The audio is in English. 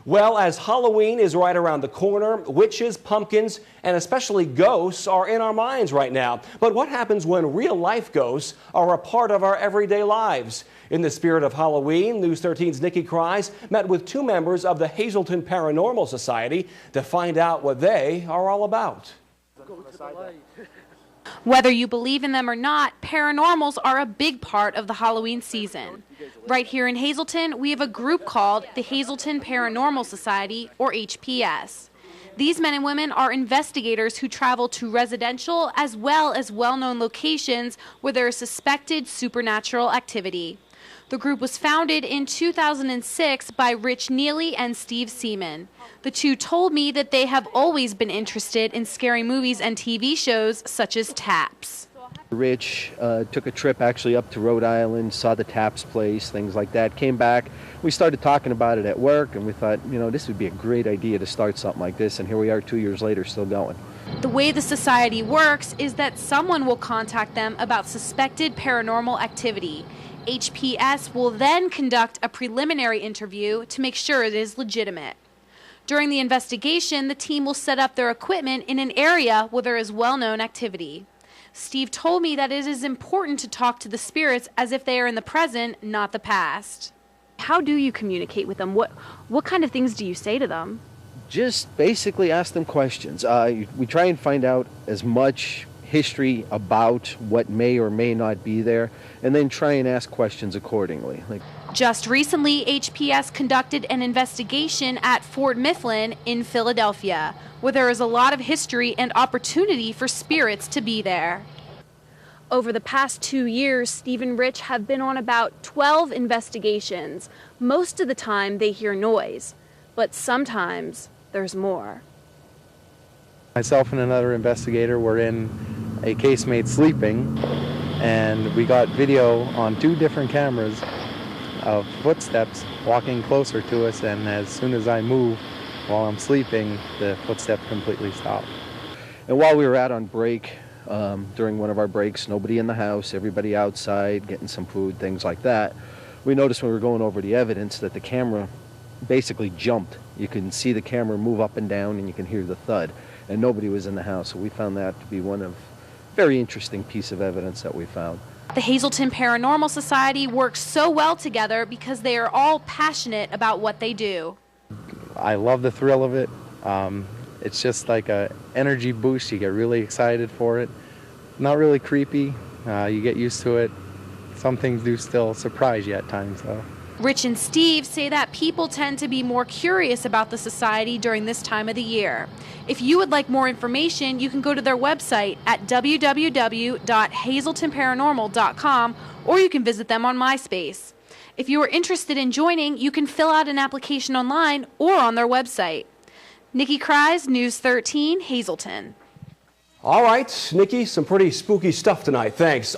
Well, as Halloween is right around the corner, witches, pumpkins, and especially ghosts are in our minds right now. But what happens when real-life ghosts are a part of our everyday lives? In the spirit of Halloween, News 13's Nikki Kries met with two members of the Hazleton Paranormal Society to find out what they are all about. Whether you believe in them or not, paranormals are a big part of the Halloween season. Right here in Hazleton, we have a group called the Hazleton Paranormal Society, or HPS. These men and women are investigators who travel to residential as well as well-known locations where there is suspected supernatural activity. The group was founded in 2006 by Rich Neely and Steve Seaman. The two told me that they have always been interested in scary movies and TV shows such as Taps. Rich took a trip actually up to Rhode Island, saw the Taps place, things like that, came back. We started talking about it at work and we thought, you know, this would be a great idea to start something like this, and here we are 2 years later still going. The way the society works is that someone will contact them about suspected paranormal activity. HPS will then conduct a preliminary interview to make sure it is legitimate. During the investigation, the team will set up their equipment in an area where there is well-known activity. Steve told me that it is important to talk to the spirits as if they are in the present, not the past. How do you communicate with them? What kind of things do you say to them? Just basically ask them questions. We try and find out as much history about what may or may not be there, and then try and ask questions accordingly. Just recently, HPS conducted an investigation at Fort Mifflin in Philadelphia, where there is a lot of history and opportunity for spirits to be there. Over the past 2 years, Steve and Rich have been on about 12 investigations. Most of the time they hear noise, but sometimes there's more. Myself and another investigator were in a casemate sleeping, and we got video on 2 different cameras of footsteps walking closer to us, and as soon as I move while I'm sleeping, the footsteps completely stop. And while we were out on break, during one of our breaks, nobody in the house, everybody outside getting some food, things like that, we noticed when we were going over the evidence that the camera basically jumped. You can see the camera move up and down and you can hear the thud, and nobody was in the house. So we found that to be one of very interesting piece of evidence that we found. The Hazleton Paranormal Society works so well together because they are all passionate about what they do. I love the thrill of it. It's just like an energy boost. You get really excited for it. Not really creepy. You get used to it. Some things do still surprise you at times, though. Rich and Steve say that people tend to be more curious about the society during this time of the year. If you would like more information, you can go to their website at www.hazletonparanormal.com, or you can visit them on MySpace. If you are interested in joining, you can fill out an application online or on their website. Nikki Kries, News 13, Hazleton. All right, Nikki, some pretty spooky stuff tonight. Thanks.